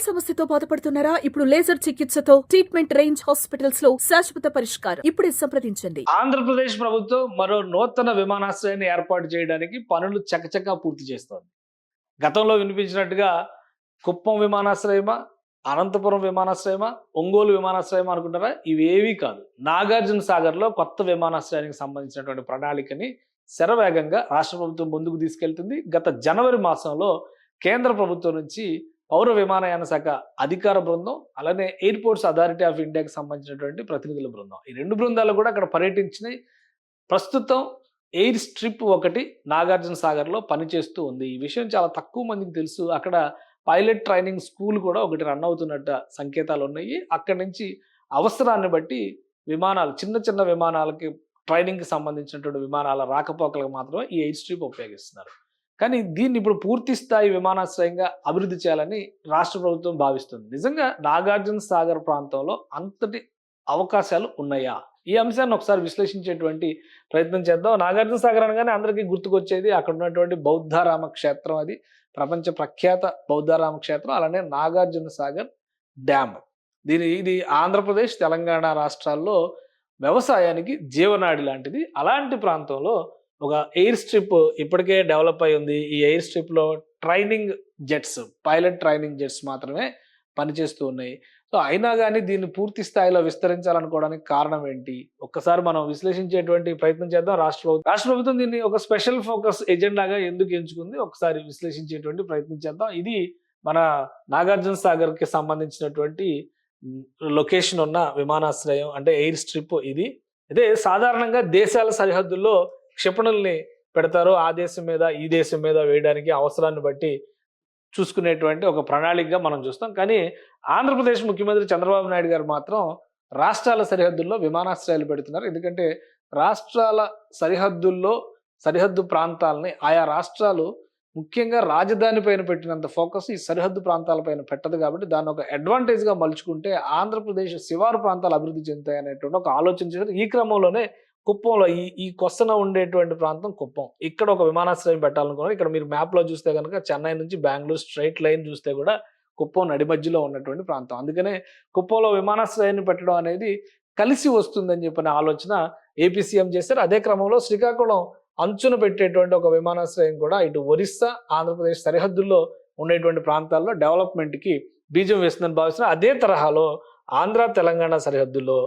సమస్యతో బాధపడుతున్నారా? ఇప్పుడు లేజర్ చికిత్సతో ట్రీట్మెంట్ రేంజ్ హాస్పిటల్స్ లో శాశ్వత పరిష్కారం. ఇప్పుడే సంప్రదించండి. ఆంధ్రప్రదేశ్ ప్రభుత్వం మరో నూతన విమానాశ్రయాన్ని ఏర్పాటు చేయడానికి పనులు చకచకా పూర్తి చేస్తోంది. గతంలో వినిపించినట్టుగా కుప్పం విమానాశ్రయమా, అనంతపురం విమానాశ్రయమా, ఒంగోలు విమానాశ్రయమా అనుకుంటారా? ఇవేవీ కాదు. నాగార్జున సాగర్లో కొత్త విమానాశ్రయానికి సంబంధించినటువంటి ప్రణాళికని శరవేగంగా రాష్ట్ర ప్రభుత్వం ముందుకు తీసుకెళ్తుంది. గత జనవరి మాసంలో కేంద్ర ప్రభుత్వం నుంచి పౌర విమానయాన శాఖ అధికార బృందం, అలానే ఎయిర్పోర్ట్స్ అథారిటీ ఆఫ్ ఇండియాకి సంబంధించినటువంటి ప్రతినిధుల బృందం, ఈ రెండు బృందాలు కూడా అక్కడ పర్యటించినాయి. ప్రస్తుతం ఎయిర్ స్ట్రిప్ ఒకటి నాగార్జున సాగర్లో పనిచేస్తూ ఉంది. ఈ విషయం చాలా తక్కువ మందికి తెలుసు. అక్కడ పైలట్ ట్రైనింగ్ స్కూల్ కూడా ఒకటి రన్ అవుతున్నట్టు సంకేతాలు ఉన్నాయి. అక్కడి నుంచి అవసరాన్ని బట్టి విమానాలు, చిన్న చిన్న విమానాలకి ట్రైనింగ్కి సంబంధించినటువంటి విమానాల రాకపోకలకు మాత్రమే ఈ ఎయిర్ స్ట్రిప్ ఉపయోగిస్తున్నారు. కానీ దీన్ని ఇప్పుడు పూర్తి స్థాయి విమానాశ్రయంగా అభివృద్ధి చేయాలని రాష్ట్ర ప్రభుత్వం భావిస్తుంది. నిజంగా నాగార్జున సాగర్ ప్రాంతంలో అంతటి అవకాశాలు ఉన్నాయా? ఈ అంశాన్ని ఒకసారి విశ్లేషించేటువంటి ప్రయత్నం చేద్దాం. నాగార్జున సాగర్ అనగానే అందరికీ గుర్తుకొచ్చేది అక్కడ ఉన్నటువంటి బౌద్ధరామ క్షేత్రం. అది ప్రపంచ ప్రఖ్యాత బౌద్ధరామ క్షేత్రం. అలానే నాగార్జున సాగర్ డ్యామ్. ఇది ఆంధ్రప్రదేశ్, తెలంగాణ రాష్ట్రాల్లో వ్యవసాయానికి జీవనాడి లాంటిది. అలాంటి ప్రాంతంలో ఒక ఎయిర్ స్ట్రిప్ ఇప్పటికే డెవలప్ అయి ఉంది. ఈ ఎయిర్ స్ట్రిప్లో training jets, pilot training jets మాత్రమే పనిచేస్తూ ఉన్నాయి. సో అయినా కానీ దీన్ని పూర్తి స్థాయిలో విస్తరించాలనుకోవడానికి కారణం ఏంటి? ఒక్కసారి మనం విశ్లేషించేటువంటి ప్రయత్నం చేద్దాం. రాష్ట్ర ప్రభుత్వం దీన్ని ఒక స్పెషల్ ఫోకస్ ఎజెండాగా ఎందుకు ఎంచుకుంది ఒకసారి విశ్లేషించేటువంటి ప్రయత్నం చేద్దాం. ఇది మన నాగార్జున సాగర్కి సంబంధించినటువంటి లొకేషన్ ఉన్న విమానాశ్రయం, అంటే ఎయిర్ స్ట్రిప్ ఇది. అదే సాధారణంగా దేశాల సరిహద్దుల్లో క్షిపణుల్ని పెడతారు. ఆ దేశం మీద ఈ దేశం మీద వేయడానికి అవసరాన్ని బట్టి చూసుకునేటువంటి ఒక ప్రణాళికగా మనం చూస్తాం. కానీ ఆంధ్రప్రదేశ్ ముఖ్యమంత్రి చంద్రబాబు నాయుడు గారు మాత్రం రాష్ట్రాల సరిహద్దుల్లో విమానాశ్రయాలు పెడుతున్నారు. ఎందుకంటే రాష్ట్రాల సరిహద్దు ప్రాంతాలని ఆయా రాష్ట్రాలు ముఖ్యంగా రాజధాని పైన పెట్టినంత ఫోకస్ ఈ సరిహద్దు ప్రాంతాలపైన పెట్టదు. కాబట్టి దాన్ని ఒక అడ్వాంటేజ్గా మలుచుకుంటే ఆంధ్రప్రదేశ్ శివారు ప్రాంతాలు అభివృద్ధి చెందుతాయి అనేటువంటి ఒక ఆలోచన చేశారు. ఈ క్రమంలోనే కుప్పంలో ఈ కొసన ఉండేటువంటి ప్రాంతం కుప్పం, ఇక్కడ ఒక విమానాశ్రయం పెట్టాలనుకున్నారు. ఇక్కడ మీరు మ్యాప్లో చూస్తే కనుక చెన్నై నుంచి బెంగళూరు స్ట్రైట్ లైన్ చూస్తే కూడా కుప్పం నడి మధ్యలో ఉన్నటువంటి ప్రాంతం. అందుకనే కుప్పంలో విమానాశ్రయాన్ని పెట్టడం అనేది కలిసి వస్తుందని చెప్పిన ఆలోచన ఏపీ సీఎం చేశారు. అదే క్రమంలో శ్రీకాకుళం అంచున పెట్టేటువంటి ఒక విమానాశ్రయం కూడా ఇటు ఒరిస్సా, ఆంధ్రప్రదేశ్ సరిహద్దుల్లో ఉండేటువంటి ప్రాంతాల్లో డెవలప్మెంట్కి బీజం వేస్తుందని భావిస్తున్నారు. అదే తరహాలో ఆంధ్ర తెలంగాణ సరిహద్దుల్లో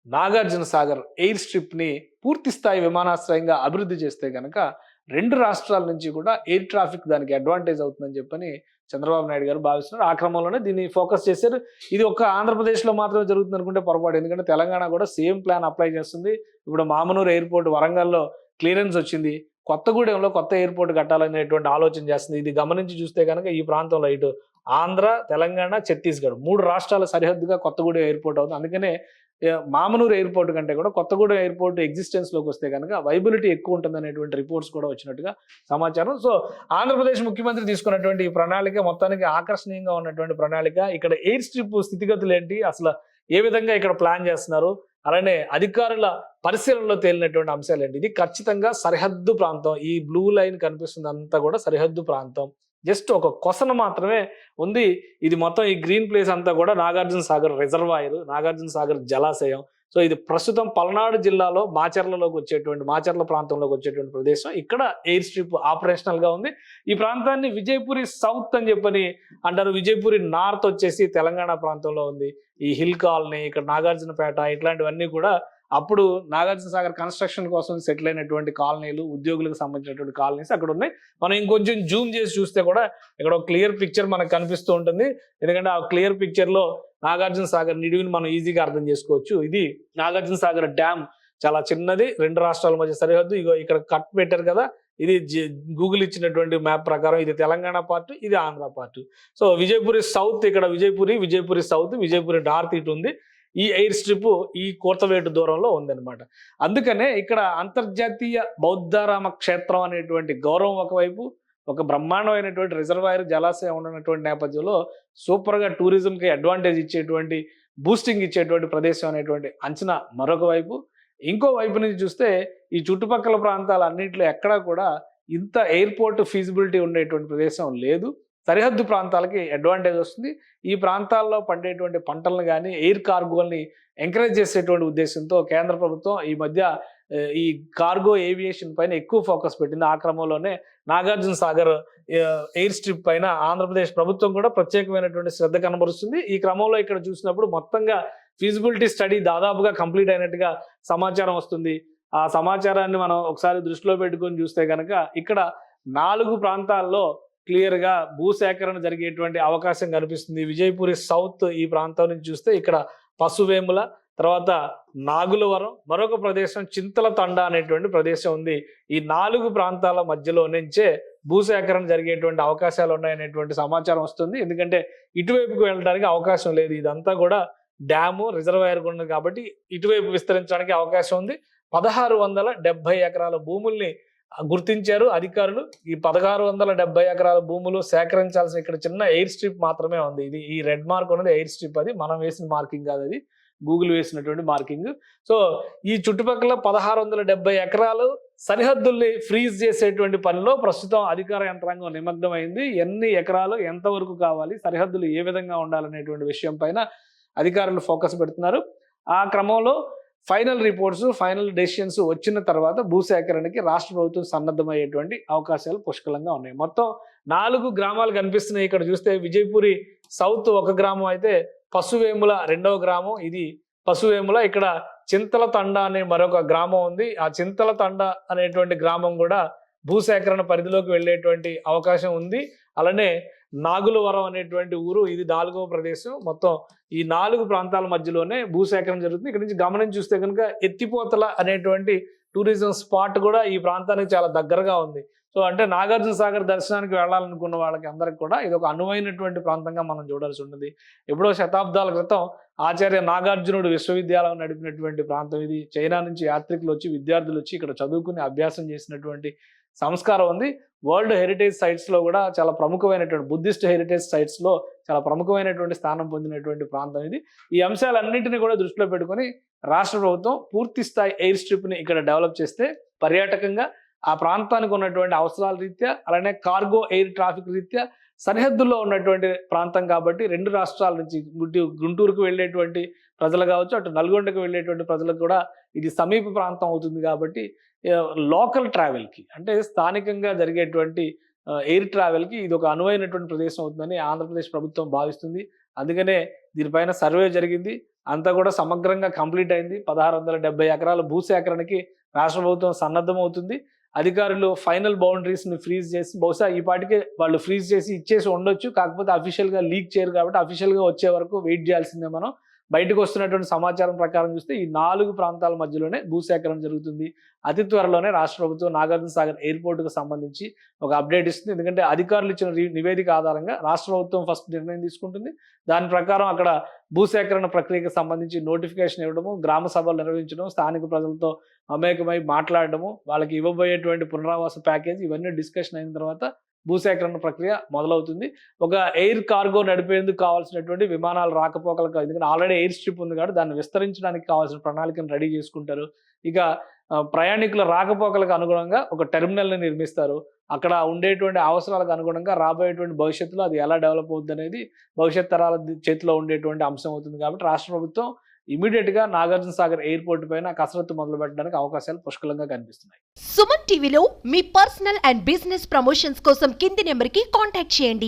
నాగార్జున సాగర్ ఎయిర్ స్ట్రిప్ని పూర్తి స్థాయి విమానాశ్రయంగా అభివృద్ధి చేస్తే కనుక రెండు రాష్ట్రాల నుంచి కూడా ఎయిర్ ట్రాఫిక్ దానికి అడ్వాంటేజ్ అవుతుందని చెప్పని చంద్రబాబు నాయుడు గారు భావిస్తున్నారు. ఆ క్రమంలోనే దీన్ని ఫోకస్ చేశారు. ఇది ఒక ఆంధ్రప్రదేశ్లో మాత్రమే జరుగుతుంది అనుకుంటే పొరపాటు. ఎందుకంటే తెలంగాణ కూడా సేమ్ ప్లాన్ అప్లై చేస్తుంది. ఇప్పుడు మామనూరు ఎయిర్పోర్ట్ వరంగల్లో క్లియరెన్స్ వచ్చింది. కొత్తగూడెంలో కొత్త ఎయిర్పోర్ట్ కట్టాలనేటువంటి ఆలోచన చేస్తుంది. ఇది గమనించి చూస్తే కనుక ఈ ప్రాంతంలో ఇటు ఆంధ్ర, తెలంగాణ, ఛత్తీస్గఢ్ మూడు రాష్ట్రాల సరిహద్దుగా కొత్తగూడెం ఎయిర్పోర్ట్ అవుతుంది. అందుకనే మామనూరు ఎయిర్పోర్ట్ కంటే కూడా కొత్తగూడెం ఎయిర్పోర్ట్ ఎగ్జిస్టెన్స్లోకి వస్తే కనుక వైబిలిటీ ఎక్కువ ఉంటుంది అనేటువంటి రిపోర్ట్స్ కూడా వచ్చినట్టుగా సమాచారం. సో ఆంధ్రప్రదేశ్ ముఖ్యమంత్రి తీసుకున్నటువంటి ఈ ప్రణాళిక మొత్తానికి ఆకర్షణీయంగా ఉన్నటువంటి ప్రణాళిక. ఇక్కడ ఎయిర్ స్ట్రిప్ స్థితిగతులు ఏంటి, అసలు ఏ విధంగా ఇక్కడ ప్లాన్ చేస్తున్నారు, అలానే అధికారుల పరిశీలనలో తేలినటువంటి అంశాలు ఏంటి? ఇది ఖచ్చితంగా సరిహద్దు ప్రాంతం. ఈ బ్లూ లైన్ కనిపిస్తుంది అంతా కూడా సరిహద్దు ప్రాంతం. జస్ట్ ఒక కొసన మాత్రమే ఉంది. ఇది మొత్తం ఈ గ్రీన్ ప్లేస్ అంతా కూడా నాగార్జున సాగర్ రిజర్వాయర్, నాగార్జున సాగర్ జలాశయం. సో ఇది ప్రస్తుతం పల్నాడు జిల్లాలో మాచర్ల ప్రాంతంలోకి వచ్చేటువంటి ప్రదేశం. ఇక్కడ ఎయిర్ స్ట్రిప్ ఆపరేషనల్ గా ఉంది. ఈ ప్రాంతాన్ని విజయపురి సౌత్ అని చెప్పని అంటారు. విజయపురి నార్త్ వచ్చేసి తెలంగాణ ప్రాంతంలో ఉంది. ఈ హిల్ కాలనీ, ఇక్కడ నాగార్జునపేట, ఇట్లాంటివన్నీ కూడా అప్పుడు నాగార్జున సాగర్ కన్స్ట్రక్షన్ కోసం సెటిల్ అయినటువంటి కాలనీలు, ఉద్యోగులకు సంబంధించినటువంటి కాలనీస్ అక్కడ ఉన్నాయి. మనం ఇంకొంచెం జూమ్ చేసి చూస్తే కూడా ఇక్కడ ఒక క్లియర్ పిక్చర్ మనకు కనిపిస్తూ ఉంటుంది. ఎందుకంటే ఆ క్లియర్ పిక్చర్ లో నాగార్జున సాగర్ నిడివిని మనం ఈజీగా అర్థం చేసుకోవచ్చు. ఇది నాగార్జున సాగర్ డ్యామ్ చాలా చిన్నది, రెండు రాష్ట్రాల మధ్య సరిహద్దు. ఇగో ఇక్కడ కట్ పెట్టారు కదా, ఇది గూగుల్ ఇచ్చినటువంటి మ్యాప్ ప్రకారం ఇది తెలంగాణ పార్ట్, ఇది Andhra part. So Vijayapuri south, ఇక్కడ విజయపురి సౌత్, విజయపురి నార్త్ ఇటు ఉంది. ఈ ఎయిర్ స్ట్రిప్ ఈ కోతవేటు దూరంలో ఉందన్నమాట. అందుకనే ఇక్కడ అంతర్జాతీయ బౌద్ధరామ క్షేత్రం అనేటువంటి గౌరవం ఒకవైపు, ఒక బ్రహ్మాండమైనటువంటి రిజర్వాయర్ జలాశయం ఉన్నటువంటి నేపథ్యంలో సూపర్గా టూరిజంకి అడ్వాంటేజ్ ఇచ్చేటువంటి, బూస్టింగ్ ఇచ్చేటువంటి ప్రదేశం అనేటువంటి అంచనా మరొక వైపు. ఇంకో వైపు నుంచి చూస్తే ఈ చుట్టుపక్కల ప్రాంతాలన్నింటిలో ఎక్కడా కూడా ఇంత ఎయిర్పోర్ట్ ఫీజిబిలిటీ ఉండేటువంటి ప్రదేశం లేదు. సరిహద్దు ప్రాంతాలకి అడ్వాంటేజ్ వస్తుంది. ఈ ప్రాంతాల్లో పండేటువంటి పంటలను కానీ ఎయిర్ కార్గోల్ని ఎంకరేజ్ చేసేటువంటి ఉద్దేశంతో కేంద్ర ప్రభుత్వం ఈ మధ్య ఈ కార్గో ఏవియేషన్ పైన ఎక్కువ ఫోకస్ పెట్టింది. ఆ క్రమంలోనే నాగార్జున సాగర్ ఎయిర్ స్ట్రిప్ పైన ఆంధ్రప్రదేశ్ ప్రభుత్వం కూడా ప్రత్యేకమైనటువంటి శ్రద్ధ కనబరుస్తుంది. ఈ క్రమంలో ఇక్కడ చూసినప్పుడు మొత్తంగా ఫీజిబిలిటీ స్టడీ దాదాపుగా కంప్లీట్ అయినట్టుగా సమాచారం వస్తుంది. ఆ సమాచారాన్ని మనం ఒకసారి దృష్టిలో పెట్టుకొని చూస్తే కనుక ఇక్కడ 4 ప్రాంతాల్లో క్లియర్గా భూసేకరణ జరిగేటువంటి అవకాశం కనిపిస్తుంది. విజయపురి సౌత్ ఈ ప్రాంతం నుంచి చూస్తే ఇక్కడ పశువేముల, తర్వాత నాగులవరం, మరొక ప్రదేశం చింతల తండ అనేటువంటి ప్రదేశం ఉంది. ఈ 4 ప్రాంతాల మధ్యలో నుంచే భూసేకరణ జరిగేటువంటి అవకాశాలు ఉన్నాయనేటువంటి సమాచారం వస్తుంది. ఎందుకంటే ఇటువైపుకు వెళ్ళడానికి అవకాశం లేదు. ఇదంతా కూడా డ్యాము రిజర్వాయర్ ఉన్నది కాబట్టి ఇటువైపు విస్తరించడానికి అవకాశం ఉంది. 1670 ఎకరాల భూముల్ని గుర్తించారు అధికారులు. ఈ 1670 ఎకరాల భూములు సేకరించాల్సిన ఇక్కడ చిన్న ఎయిర్ స్ట్రిప్ మాత్రమే ఉంది. ఇది ఈ రెడ్ మార్క్ ఉన్నది ఎయిర్ స్ట్రిప్, అది మనం వేసిన మార్కింగ్ కాదు, అది గూగుల్ వేసినటువంటి మార్కింగ్. సో ఈ చుట్టుపక్కల 1670 ఎకరాలు సరిహద్దుల్ని ఫ్రీజ్ చేసేటువంటి పనిలో ప్రస్తుతం అధికార యంత్రాంగం నిమగ్నమైంది. ఎన్ని ఎకరాలు ఎంతవరకు కావాలి, సరిహద్దులు ఏ విధంగా ఉండాలనేటువంటి విషయం పైన అధికారులు ఫోకస్ పెడుతున్నారు. ఆ క్రమంలో ఫైనల్ రిపోర్ట్స్, ఫైనల్ డెసిషన్స్ వచ్చిన తర్వాత భూసేకరణకి రాష్ట్ర ప్రభుత్వం సన్నద్ధమయ్యేటువంటి అవకాశాలు పుష్కలంగా ఉన్నాయి. మొత్తం 4 గ్రామాలు కనిపిస్తున్నాయి. ఇక్కడ చూస్తే విజయపురి సౌత్ ఒక గ్రామం అయితే పశువేముల రెండవ గ్రామం, ఇది పశువేముల. ఇక్కడ చింతల తండ అనే మరొక గ్రామం ఉంది. ఆ చింతల తండ అనేటువంటి గ్రామం కూడా భూసేకరణ పరిధిలోకి వెళ్ళేటువంటి అవకాశం ఉంది. అలానే నాగులవరం అనేటువంటి ఊరు, ఇది 4వ ప్రదేశం. మొత్తం ఈ 4 ప్రాంతాల మధ్యలోనే భూసేకరణ జరుగుతుంది. ఇక్కడ నుంచి గమనించి చూస్తే కనుక ఎత్తిపోతల అనేటువంటి టూరిజం స్పాట్ కూడా ఈ ప్రాంతానికి చాలా దగ్గరగా ఉంది. సో అంటే నాగార్జున సాగర్ దర్శనానికి వెళ్ళాలనుకున్న వాళ్ళకి అందరికి కూడా ఇది ఒక అనువైనటువంటి ప్రాంతంగా మనం చూడాల్సి ఉంటుంది. ఎప్పుడో శతాబ్దాల క్రితం ఆచార్య నాగార్జునుడు విశ్వవిద్యాలయం నడిపినటువంటి ప్రాంతం ఇది. చైనా నుంచి యాత్రికులు వచ్చి, విద్యార్థులు వచ్చి ఇక్కడ చదువుకుని అభ్యాసం చేసినటువంటి సంస్కారం ఉంది. వరల్డ్ హెరిటేజ్ సైట్స్లో కూడా చాలా ప్రముఖమైనటువంటి బుద్ధిస్ట్ హెరిటేజ్ సైట్స్లో చాలా ప్రముఖమైనటువంటి స్థానం పొందినటువంటి ప్రాంతం ఇది. ఈ అంశాలన్నింటినీ కూడా దృష్టిలో పెట్టుకొని రాష్ట్ర ప్రభుత్వం పూర్తి స్థాయి ఎయిర్ స్ట్రిప్ని ఇక్కడ డెవలప్ చేస్తే పర్యాటకంగా ఆ ప్రాంతానికి ఉన్నటువంటి అవసరాల రీత్యా, అలానే కార్గో ఎయిర్ ట్రాఫిక్ రీత్యా సరిహద్దుల్లో ఉన్నటువంటి ప్రాంతం కాబట్టి 2 రాష్ట్రాల నుంచి గుంటూరుకు వెళ్ళేటువంటి ప్రజలు కావచ్చు, అటు నల్గొండకు వెళ్ళేటువంటి ప్రజలకు కూడా ఇది సమీప ప్రాంతం అవుతుంది. కాబట్టి లోకల్ ట్రావెల్కి, అంటే స్థానికంగా జరిగేటువంటి ఎయిర్ ట్రావెల్కి ఇది ఒక అనువైనటువంటి ప్రదేశం అవుతుందని ఆంధ్రప్రదేశ్ ప్రభుత్వం భావిస్తుంది. అందుకనే దీనిపైన సర్వే జరిగింది, అంతా కూడా సమగ్రంగా కంప్లీట్ అయింది. 1670 ఎకరాల భూసేకరణకి రాష్ట్ర ప్రభుత్వం సన్నద్ధమవుతుంది. అధికారులు ఫైనల్ బౌండరీస్ని ఫ్రీజ్ చేసి, బహుశా ఈ పాటికే వాళ్ళు ఫ్రీజ్ చేసి ఇచ్చేసి ఉండొచ్చు, కాకపోతే అఫీషియల్గా లీక్ చేయరు కాబట్టి అఫీషియల్గా వచ్చే వరకు వెయిట్ చేయాల్సిందే మనం. బయటకు వస్తున్నటువంటి సమాచారం ప్రకారం చూస్తే ఈ 4 ప్రాంతాల మధ్యలోనే భూసేకరణ జరుగుతుంది. అతి త్వరలోనే రాష్ట్ర ప్రభుత్వం నాగార్జున సాగర్ ఎయిర్పోర్ట్కు సంబంధించి ఒక అప్డేట్ ఇస్తుంది. ఎందుకంటే అధికారులు ఇచ్చిన నివేదిక ఆధారంగా రాష్ట్ర ప్రభుత్వం ఫస్ట్ నిర్ణయం తీసుకుంటుంది. దాని ప్రకారం అక్కడ భూసేకరణ ప్రక్రియకు సంబంధించి నోటిఫికేషన్ ఇవ్వడము, గ్రామ సభలు నిర్వహించడం, స్థానిక ప్రజలతో మమేకమై మాట్లాడడము, వాళ్ళకి ఇవ్వబోయేటువంటి పునరావాస ప్యాకేజ్, ఇవన్నీ డిస్కషన్ అయిన తర్వాత భూసేకరణ ప్రక్రియ మొదలవుతుంది. ఒక ఎయిర్ కార్గో నడిపేందుకు కావాల్సినటువంటి విమానాలు రాకపోకలకు, ఎందుకంటే ఆల్రెడీ ఎయిర్ స్ట్రిప్ ఉంది కాబట్టి దాన్ని విస్తరించడానికి కావాల్సిన ప్రణాళికను రెడీ చేసుకుంటారు. ఇక ప్రయాణికుల రాకపోకలకు అనుగుణంగా ఒక టెర్మినల్ని నిర్మిస్తారు. అక్కడ ఉండేటువంటి అవసరాలకు అనుగుణంగా రాబోయేటువంటి భవిష్యత్తులో అది ఎలా డెవలప్ అవుతుంది అనేది భవిష్యత్ తరాల చేతిలో ఉండేటువంటి అంశం అవుతుంది. కాబట్టి రాష్ట్ర ప్రభుత్వం ఇమీడియట్గా నాగార్జున సాగర్ ఎయిర్పోర్ట్ పైన కసరత్తు మొదలు పెట్టడానికి అవకాశాలు పుష్కలంగా కనిపిస్తున్నాయి. సుమన్ టీవీలో మీ పర్సనల్ అండ్ బిజినెస్ ప్రమోషన్స్ కోసం కింది నెంబర్కి కాంటాక్ట్ చేయండి.